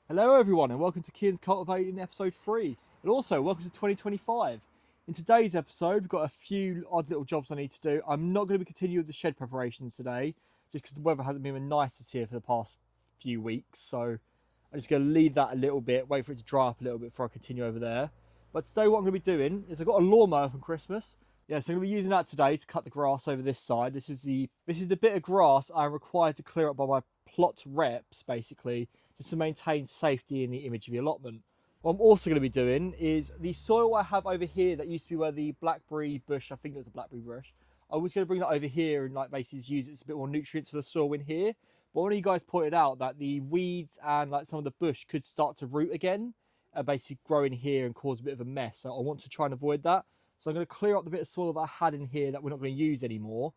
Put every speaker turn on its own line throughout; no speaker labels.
Hello everyone and welcome to Kian's Cultivating episode 3 and also welcome to 2025. In today's episode we've got a few odd little jobs I need to do. I'm not going to be continuing with the shed preparations today just because the weather hasn't been the nicest here for the past few weeks, so I'm just going to leave that a little bit, wait for it to dry up a little bit before I continue over there. But today what I'm going to be doing is I've got a lawnmower from Christmas. Yeah, so I'm going to be using that today to cut the grass over this side. This is the bit of grass I'm required to clear up by my plot reps, basically, just to maintain safety in the image of the allotment. What I'm also going to be doing is the soil I have over here that used to be where the blackberry bush, I think it was a blackberry bush, I was going to bring that over here and like basically use it as a bit more nutrients for the soil in here. But one of you guys pointed out that the weeds and like some of the bush could start to root again and basically grow in here and cause a bit of a mess. So I want to try and avoid that. So I'm going to clear up the bit of soil that I had in here that we're not going to use anymore.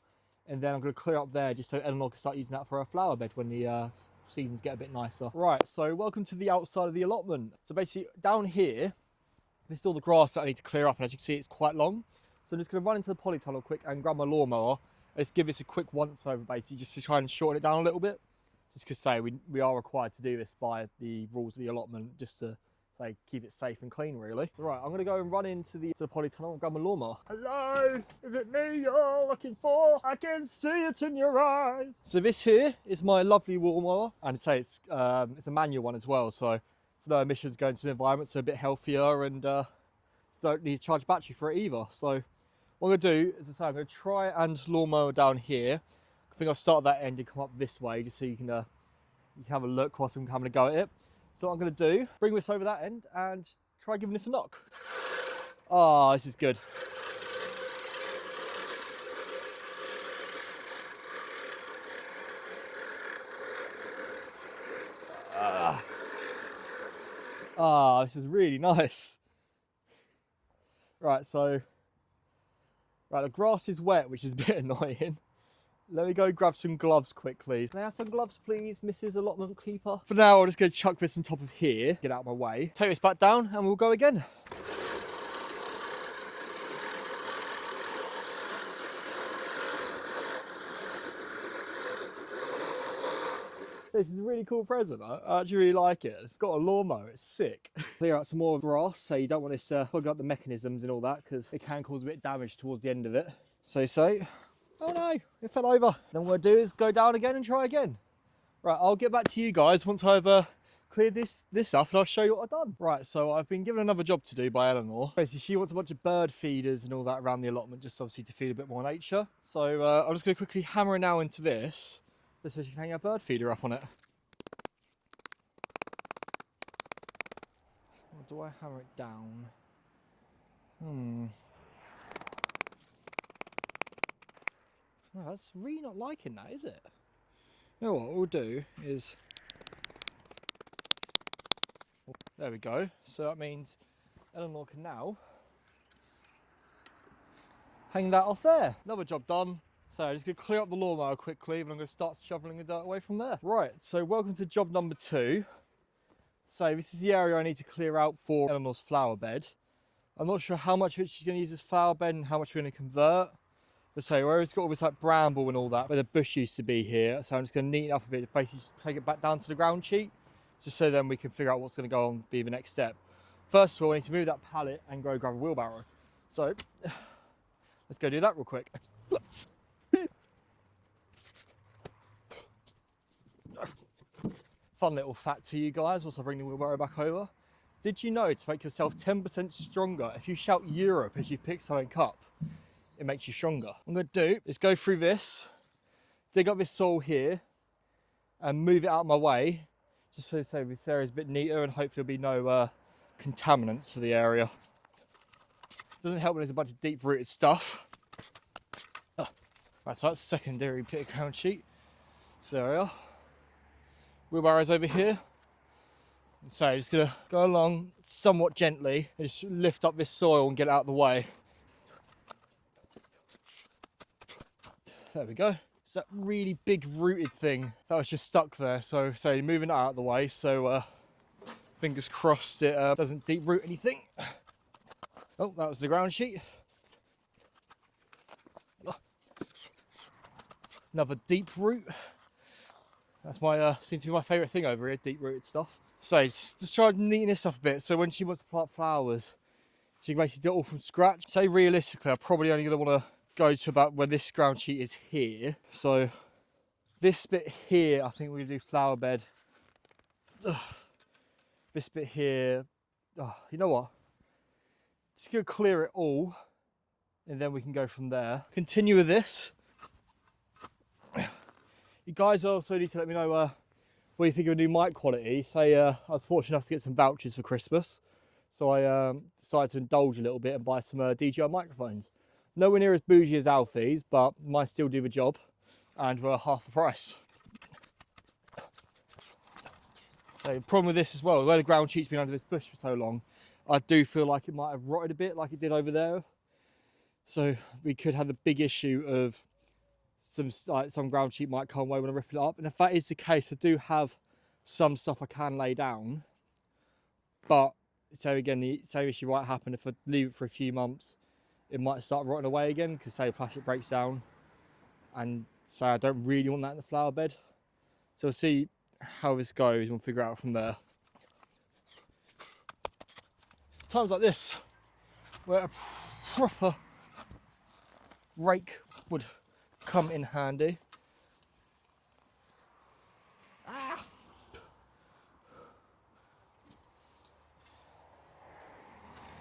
And then I'm going to clear up there just so Eleanor can start using that for her flower bed when the seasons get a bit nicer. Right, so welcome to the outside of the allotment. So basically down here, this is all the grass that I need to clear up, and as you can see it's quite long. So I'm just going to run into the polytunnel quick and grab my lawnmower. Let's give this a quick once over basically just to try and shorten it down a little bit. Just because say we are required to do this by the rules of the allotment just to say keep it safe and clean really. So right, I'm going to go and run into the polytunnel and grab my lawnmower. Hello, is it me you're looking for? I can see it in your eyes. So this here is my lovely lawnmower, and I'd say it's a manual one as well, so there's no emissions going to the environment, so a bit healthier, and don't need to charge battery for it either. So what I'm going to do is I'm going to try and lawnmower down here. I think I'll start at that end and come up this way just so you can have a look whilst I'm having a go at it. So what I'm going to do, bring this over that end and try giving this a knock. Oh, this is good. This is really nice. Right, so the grass is wet, which is a bit annoying. Let me go grab some gloves quickly. Can I have some gloves, please, Mrs. Allotment Keeper? For now, I'm just going to chuck this on top of here, get out of my way. Take this back down, and we'll go again. This is a really cool present. I actually really like it. It's got a lawnmower, it's sick. Clear out some more grass, so you don't want this to plug up the mechanisms and all that, because it can cause a bit of damage towards the end of it. So. Oh no, it fell over. Then what I'll do is go down again and try again. Right, I'll get back to you guys once I've cleared this up and I'll show you what I've done. Right, so I've been given another job to do by Eleanor. Basically, she wants a bunch of bird feeders and all that around the allotment, just obviously to feed a bit more nature. So I'm just going to quickly hammer it now into this, just so she can hang a bird feeder up on it. Or do I hammer it down? No, that's really not liking that, is it? You know what we'll do is... There we go. So that means Eleanor can now hang that off there. Another job done. So I'm just going to clear up the lawnmower quickly, and I'm going to start shoveling the dirt away from there. Right, so welcome to job number 2. So this is the area I need to clear out for Eleanor's flower bed. I'm not sure how much of it she's going to use as flower bed and how much we're going to convert. But so where it's got all this like bramble and all that, where the bush used to be here, so I'm just going to neaten it up a bit, basically take it back down to the ground sheet, just so then we can figure out what's going to go on, be the next step. First of all, I need to move that pallet and go grab a wheelbarrow. So let's go do that real quick. Fun little fact for you guys, once I bring the wheelbarrow back over. Did you know to make yourself 10% stronger, if you shout Europe as you pick something up, it makes you stronger? What I'm going to do is go through this, dig up this soil here, and move it out of my way, just so this area is a bit neater and hopefully there'll be no contaminants for the area. Doesn't help when there's a bunch of deep-rooted stuff. Right, so that's the secondary bit of ground sheet. So there we are. Wheelbarrow's over here. And so just going to go along somewhat gently and just lift up this soil and get it out of the way. There we go. It's that really big rooted thing that was just stuck there. So moving that out of the way. So fingers crossed it doesn't deep root anything. Oh, that was the ground sheet. Another deep root. That's my seems to be my favourite thing over here, deep rooted stuff. So just try neaten this up a bit. So when she wants to plant flowers, she can basically do it all from scratch. Say realistically, I'm probably only going to want to go to about where this ground sheet is here. So this bit here, I think we're going to do flower bed. Ugh. This bit here, you know what? Just going to clear it all and then we can go from there. Continue with this. You guys also need to let me know what you think of a new mic quality. Say I was fortunate enough to get some vouchers for Christmas. So I decided to indulge a little bit and buy some DJI microphones. Nowhere near as bougie as Alfie's, but might still do the job and were half the price. So the problem with this as well, where the ground sheet's been under this bush for so long, I do feel like it might have rotted a bit like it did over there. So we could have the big issue of some ground sheet might come away when I rip it up. And if that is the case, I do have some stuff I can lay down. But so again, the same issue might happen if I leave it for a few months. It might start rotting away again because say plastic breaks down, and say I don't really want that in the flower bed. So we'll see how this goes and we'll figure it out from there. Times like this, where a proper rake would come in handy.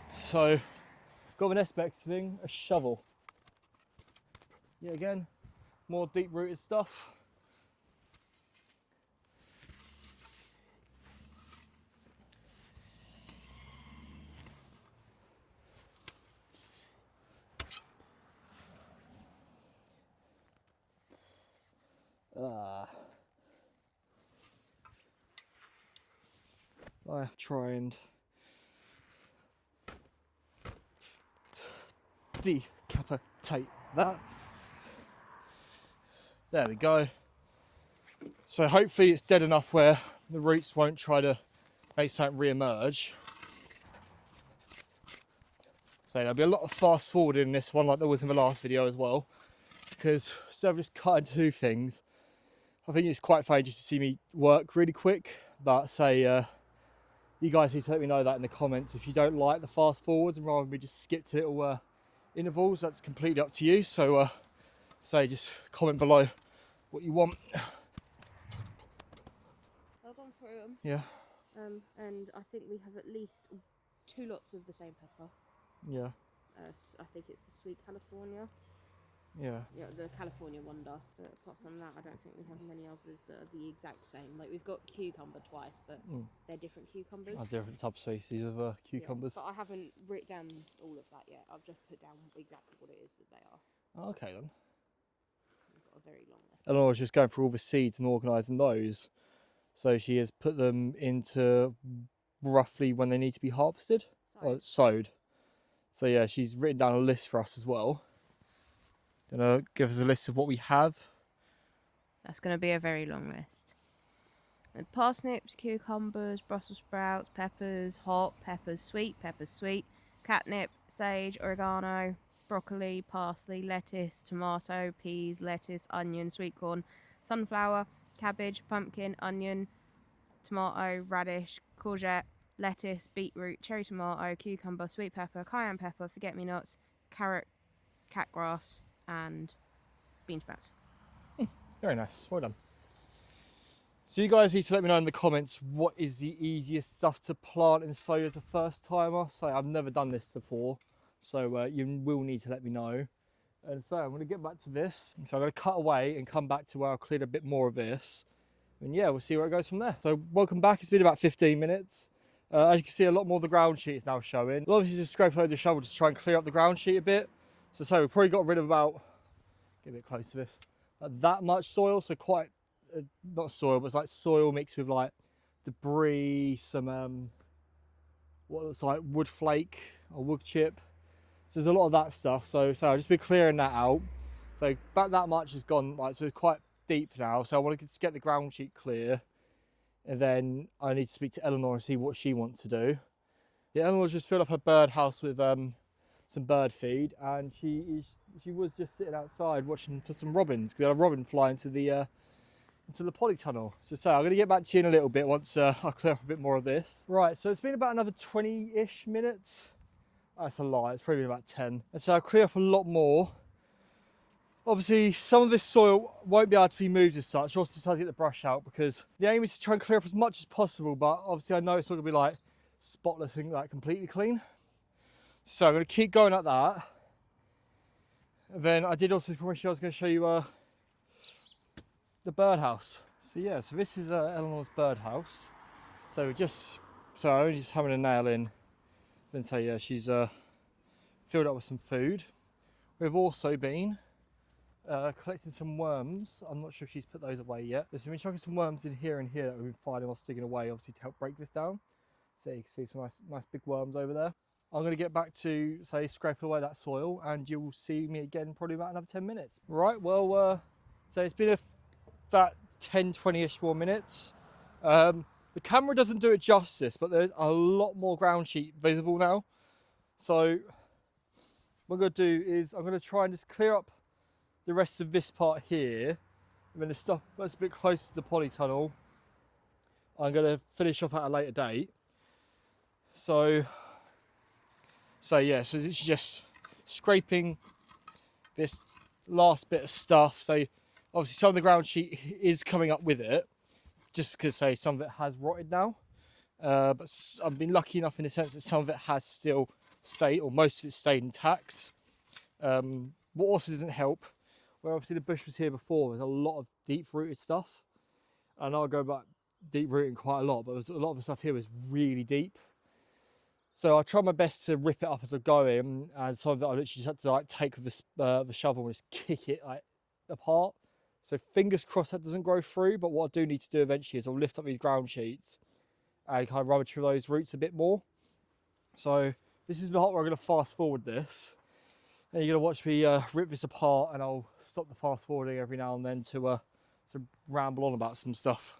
So, got an S-Bex thing, a shovel. Yeah, again, more deep-rooted stuff. I try and decapitate that. There we go. So hopefully it's dead enough where the roots won't try to make something re-emerge. So there'll be a lot of fast forwarding in this one like there was in the last video as well, because instead of just cutting two things, I think it's quite funny just to see me work really quick. But say you guys need to let me know that in the comments if you don't like the fast forwards and rather than me just skip to little intervals. That's completely up to you. So say just comment below what you want.
I've gone through them.
Yeah.
And I think we have at least 2 lots of the same pepper.
Yeah.
I think it's the sweet California.
Yeah.
Yeah, the California Wonder. But apart from that, I don't think we have many others that are the exact same. Like we've got cucumber twice, but they're different cucumbers.
Different subspecies of cucumbers.
Yeah, but I haven't written down all of that yet. I've just put down exactly what it is that they are.
Okay then.
We've got a very long list.
Eleanor was just going through all the seeds and organising those. So she has put them into roughly when they need to be harvested or sowed. So yeah, she's written down a list for us as well. Gonna give us a list of what we have.
That's going to be a very long list. And parsnips, cucumbers, Brussels sprouts, peppers, hot, peppers, sweet, catnip, sage, oregano, broccoli, parsley, lettuce, tomato, peas, lettuce, onion, sweet corn, sunflower, cabbage, pumpkin, onion, tomato, radish, courgette, lettuce, beetroot, cherry tomato, cucumber, sweet pepper, cayenne pepper, forget-me-nots, carrot, catgrass, and bean sprouts.
Very nice, well done. So you guys need to let me know in the comments what is the easiest stuff to plant and sow as a first timer. So I've never done this before, so you will need to let me know. And so I'm going to get back to this. So I'm going to cut away and come back to where I've cleared a bit more of this. And yeah, we'll see where it goes from there. So welcome back, it's been about 15 minutes. As you can see, a lot more of the ground sheet is now showing. I'll obviously just scrape over the shovel to try and clear up the ground sheet a bit. So we've probably got rid of about, get a bit close to this, that much soil. So quite, not soil, but it's like soil mixed with like debris, some, what looks like wood flake or wood chip. So there's a lot of that stuff. So I'll just be clearing that out. So about that much is gone, like, so it's quite deep now. So I want to just get the ground sheet clear. And then I need to speak to Eleanor and see what she wants to do. Yeah, Eleanor's just filled up her bird house with some bird feed, and she was just sitting outside watching for some robins. We had a robin fly into the into the polytunnel. So I'm going to get back to you in a little bit once I clear up a bit more of this. Right, so it's been about another 20-ish minutes. That's a lie, it's probably been about 10. And so I'll clear up a lot more. Obviously, some of this soil won't be able to be moved as such. Also decided to get the brush out because the aim is to try and clear up as much as possible, but obviously I know it's not going to be like spotless and like completely clean. So I'm going to keep going at that. And then I did also promise you I was going to show you the birdhouse. So yeah, so this is Eleanor's birdhouse. So I'm only just hammering a nail in. Then so yeah, she's filled up with some food. We've also been collecting some worms. I'm not sure if she's put those away yet. There's been chucking some worms in here and here that we've been finding while digging away, obviously to help break this down. So you can see some nice big worms over there. I'm going to get back to, say, scraping away that soil, and you'll see me again probably about another 10 minutes. Right, well, so it's been about 10, 20-ish more minutes. The camera doesn't do it justice, but there's a lot more ground sheet visible now. So what I'm going to do is I'm going to try and just clear up the rest of this part here, and then the stuff that's a bit closer to the polytunnel I'm going to finish off at a later date. So yeah, so it's just scraping this last bit of stuff. So obviously some of the ground sheet is coming up with it, just because say some of it has rotted now. But I've been lucky enough in the sense that some of it has still stayed, or most of it stayed intact. What also doesn't help, where obviously the bush was here before, there's a lot of deep rooted stuff. I know I go back deep rooting quite a lot, but a lot of the stuff here was really deep. So I try my best to rip it up as I go in, and some of it I literally just had to like take with the shovel and just kick it like apart. So fingers crossed that doesn't grow through, but what I do need to do eventually is I'll lift up these ground sheets and kind of rummage through those roots a bit more. So this is the part where I'm going to fast forward this. And you're going to watch me rip this apart, and I'll stop the fast forwarding every now and then to ramble on about some stuff.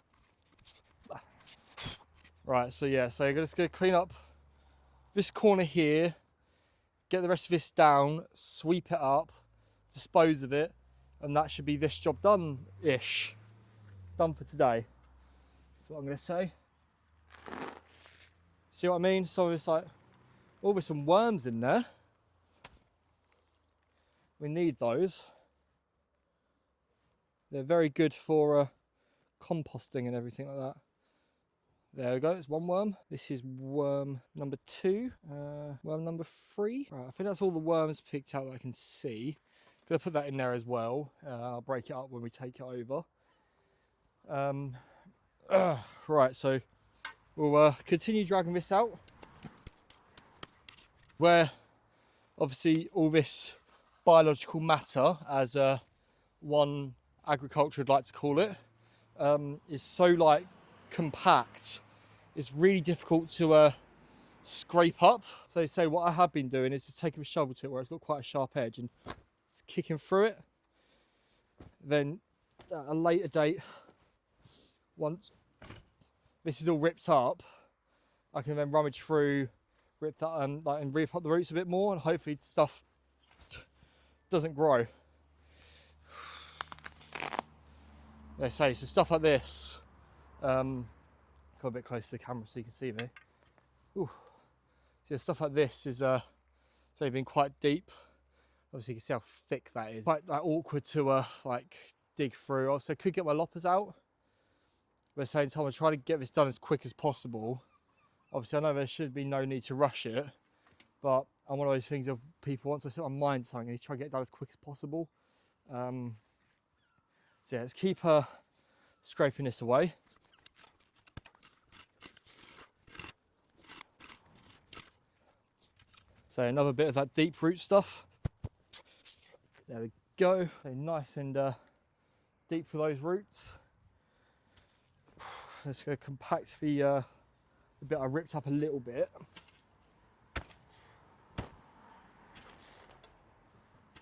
Right, so yeah, so you're just going to clean up this corner here, get the rest of this down, sweep it up, dispose of it, and that should be this job done-ish. Done for today. That's what I'm going to say. See what I mean? So it's like, oh, there's some worms in there. We need those. They're very good for composting and everything like that. There we go, it's one worm. This is worm number 2, worm number 3. Right, I think that's all the worms picked out that I can see. I'm gonna put that in there as well. I'll break it up when we take it over. Right, so we'll continue dragging this out. Where obviously all this biological matter, as one agriculture would like to call it, is so like compact, it's really difficult to scrape up. So what I have been doing is just taking a shovel to it where it's got quite a sharp edge and just kicking through it. Then at a later date, once this is all ripped up, I can then rummage through, rip that and rip up the roots a bit more, and hopefully stuff doesn't grow. They say so stuff like this. Come a bit closer to the camera so you can see me. Ooh. So stuff like this is so been quite deep. Obviously you can see how thick that is. Quite like awkward to like dig through. Also could get my loppers out. But at the same time I'm trying to get this done as quick as possible. Obviously I know there should be no need to rush it, but I'm one of those things of people, once I set my mind to something, I need to try and get it done as quick as possible. So yeah, let's keep scraping this away. So another bit of that deep root stuff. There we go. So nice and deep for those roots. Let's go compact the bit I ripped up a little bit.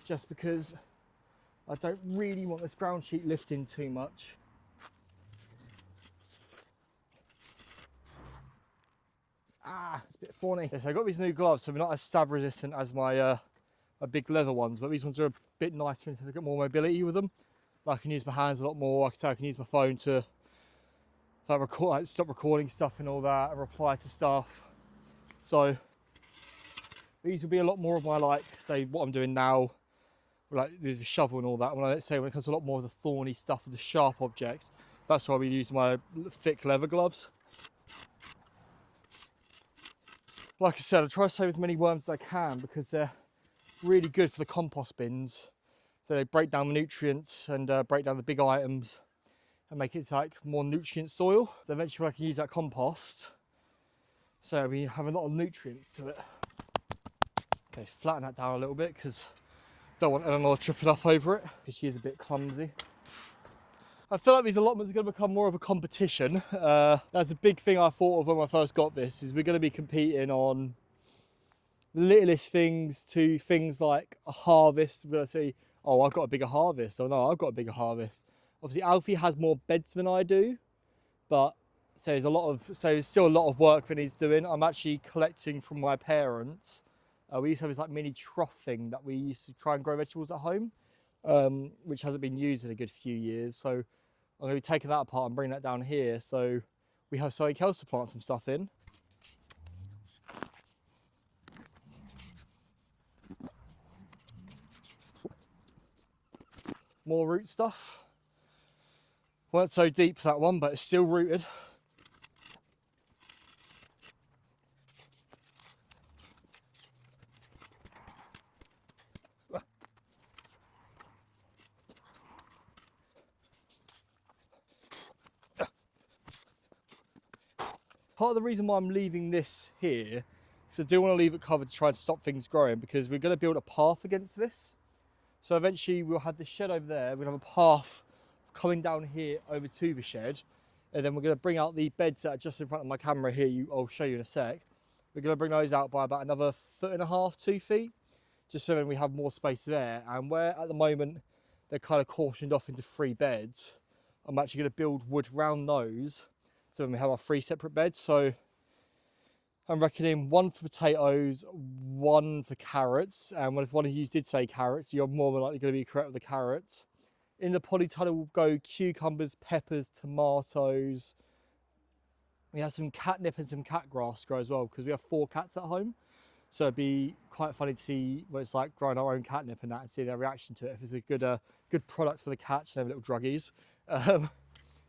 Just because I don't really want this ground sheet lifting too much. It's a bit thorny. Yes, I got these new gloves, so they're not as stab resistant as my big leather ones, but these ones are a bit nicer and they've got more mobility with them. I can use my hands a lot more. Like I say, I can use my phone to like record, like stop recording stuff and all that, and reply to stuff. So these will be a lot more of my, like, say what I'm doing now, like the shovel and all that. Let's say when it comes to a lot more of the thorny stuff, the sharp objects, that's why we use my thick leather gloves. Like I said, I try to save as many worms as I can because they're really good for the compost bins. So they break down the nutrients and break down the big items and make it like more nutrient soil. So eventually I can use that compost. So we have a lot of nutrients to it. Okay, flatten that down a little bit because I don't want Eleanor tripping up over it because she is a bit clumsy. I feel like these allotments are going to become more of a competition. That's a big thing I thought of when I first got this, is we're going to be competing on the littlest things to things like a harvest. We're going to say, oh, I've got a bigger harvest. Oh no, I've got a bigger harvest. Obviously Alfie has more beds than I do, but so there's still a lot of work that needs doing. I'm actually collecting from my parents. We used to have this like mini trough thing that we used to try and grow vegetables at home, which hasn't been used in a good few years. So I'm going to be taking that apart and bringing that down here so we have something else to plant some stuff in. More root stuff. Weren't so deep that one, but it's still rooted. Part of the reason why I'm leaving this here is I do want to leave it covered to try and stop things growing, because we're going to build a path against this. So eventually we'll have this shed over there, we're going to have a path coming down here over to the shed, and then we're going to bring out the beds that are just in front of my camera here. I'll show you in a sec. We're going to bring those out by about another 1.5 foot, 2 feet, just so then we have more space there. And where at the moment they're kind of cautioned off into 3 beds, I'm actually going to build wood round those, so then we have our 3 separate beds. So I'm reckoning 1 for potatoes, 1 for carrots. And if one of you did say carrots, you're more than likely going to be correct with the carrots. In the polytunnel will go cucumbers, peppers, tomatoes. We have some catnip and some cat grass grow as well, because we have 4 cats at home. So it'd be quite funny to see what it's like growing our own catnip and that, and see their reaction to it. If it's a good product for the cats, and their little druggies.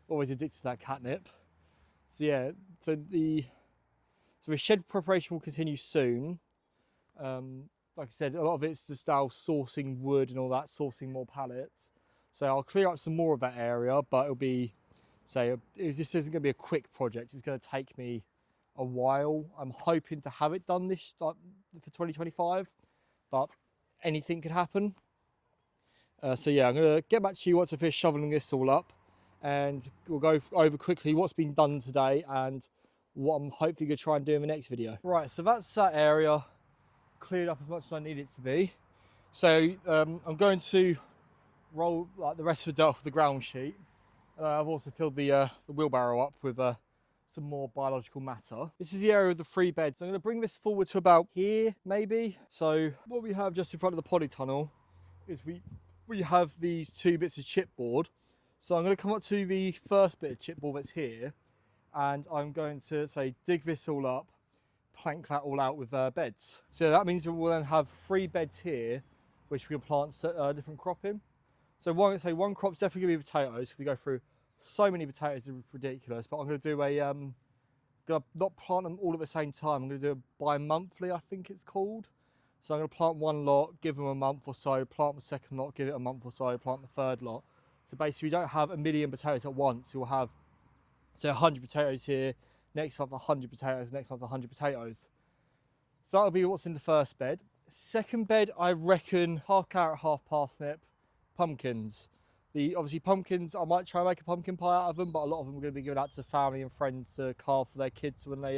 Always addicted to that catnip. So yeah, so the shed preparation will continue soon. Like I said, a lot of it's just now sourcing wood and all that, sourcing more pallets. So I'll clear up some more of that area, but it'll be, this isn't going to be a quick project. It's going to take me a while. I'm hoping to have it done this for 2025, but anything could happen. So yeah, I'm going to get back to you once I finish shoveling this all up, and we'll go over quickly what's been done today and what I'm hopefully going to try and do in the next video. Right, so that's that area cleared up as much as I need it to be. So I'm going to roll like the rest of the dirt off the ground sheet. I've also filled the wheelbarrow up with some more biological matter. This is the area of the 3 beds. So I'm going to bring this forward to about here, maybe. So what we have just in front of the polytunnel is we have these 2 bits of chipboard. So I'm going to come up to the first bit of chipboard that's here, and I'm going to dig this all up, plank that all out with beds. So that means we'll then have 3 beds here, which we can plant different crop in. So one crop's definitely going to be potatoes. We go through so many potatoes, it's ridiculous. But I'm going to do gonna not plant them all at the same time. I'm going to do it bi-monthly, I think it's called. So I'm going to plant 1 lot, give them a month or so, plant the 2nd lot, give it a month or so, plant the 3rd lot. So basically we don't have 1 million potatoes at once. We'll have, say, 100 potatoes here, next month 100 potatoes, next month 100 potatoes. So that'll be what's in the first bed. Second bed, I reckon half carrot, half parsnip, pumpkins. Obviously pumpkins, I might try and make a pumpkin pie out of them, but a lot of them are going to be given out to family and friends to carve for their kids when they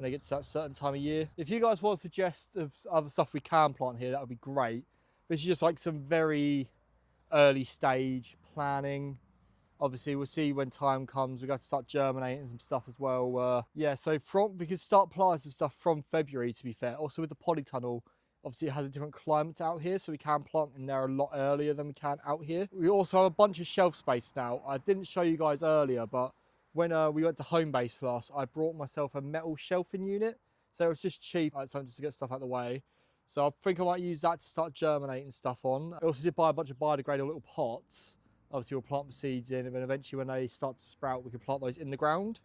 get to that certain time of year. If you guys want to suggest of other stuff we can plant here, that would be great. This is just like some very early stage planning. Obviously we'll see when time comes. We've got to start germinating some stuff as well. Yeah, so we could start planting some stuff from February, to be fair. Also with the polytunnel, Obviously, it has a different climate out here, so we can plant in there a lot earlier than we can out here. We also have a bunch of shelf space now. I didn't show you guys earlier, but when we went to home base last, I brought myself a metal shelving unit. So it was just cheap, like something just to get stuff out of the way. So I think I might use that to start germinating stuff on. I also did buy a bunch of biodegradable little pots. Obviously, we'll plant the seeds in, and then eventually when they start to sprout, we can plant those in the ground.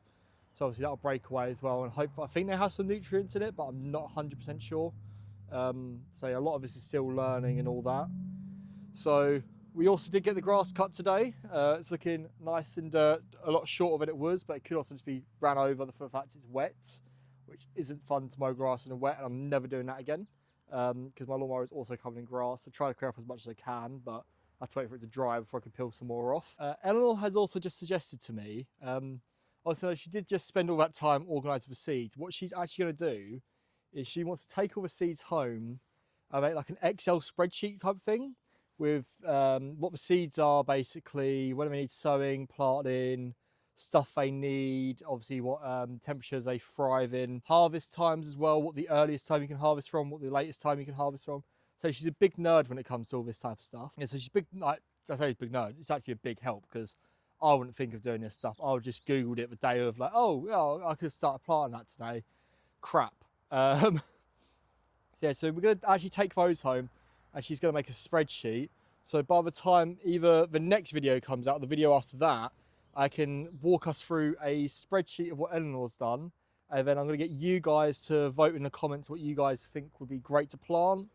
So obviously that'll break away as well, and I think they have some nutrients in it, but I'm not 100% sure. So yeah, a lot of this is still learning and all that. So we also did get the grass cut today. It's looking nice and a lot shorter than it was, but it could also just be ran over for the fact it's wet, which isn't fun to mow grass in the wet, and I'm never doing that again because my lawnmower is also covered in grass. I try to clear up as much as I can, but I have to wait for it to dry before I can peel some more off. Eleanor has also just suggested to me, also she did just spend all that time organising the seeds. What she's actually going to do is she wants to take all the seeds home and make like an Excel spreadsheet type thing with what the seeds are basically, when they need sowing, planting, stuff they need, obviously what temperatures they thrive in, harvest times as well, what the earliest time you can harvest from, what the latest time you can harvest from. So she's a big nerd when it comes to all this type of stuff. Yeah, so she's big, like I say big nerd, it's actually a big help because I wouldn't think of doing this stuff. I would just Googled it the day of like, oh, yeah, I could have started planting that today. Crap. So yeah, so we're going to actually take those home and she's going to make a spreadsheet. So by the time either the next video comes out, or the video after that, I can walk us through a spreadsheet of what Eleanor's done. And then I'm going to get you guys to vote in the comments what you guys think would be great to plant.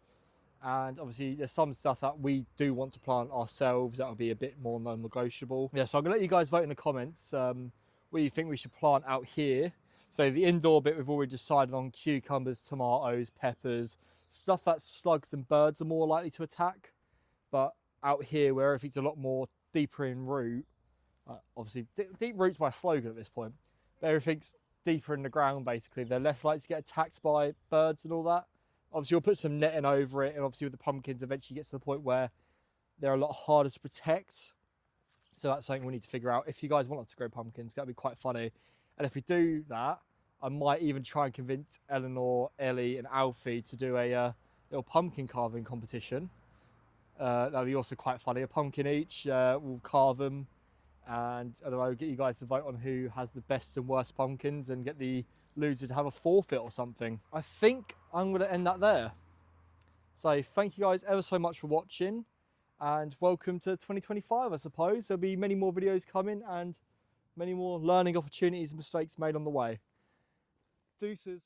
And obviously there's some stuff that we do want to plant ourselves that will be a bit more non-negotiable. Yeah, so I'm gonna let you guys vote in the comments what you think we should plant out here. So the indoor bit, we've already decided on cucumbers, tomatoes, peppers, stuff that slugs and birds are more likely to attack. But out here, where everything's a lot more deeper in root, obviously deep root's my slogan at this point, but everything's deeper in the ground basically. They're less likely to get attacked by birds and all that. Obviously, we'll put some netting over it, and obviously with the pumpkins, eventually gets to the point where they're a lot harder to protect. So that's something we need to figure out. If you guys want us to grow pumpkins, that'd be quite funny. And if we do that, I might even try and convince Eleanor, Ellie, and Alfie to do a little pumpkin carving competition. That'd be also quite funny. A pumpkin each, we'll carve them, and I don't know, get you guys to vote on who has the best and worst pumpkins and get the loser to have a forfeit or something. I think I'm going to end that there. So thank you guys ever so much for watching and welcome to 2025, I suppose. There'll be many more videos coming and many more learning opportunities and mistakes made on the way. Deuces.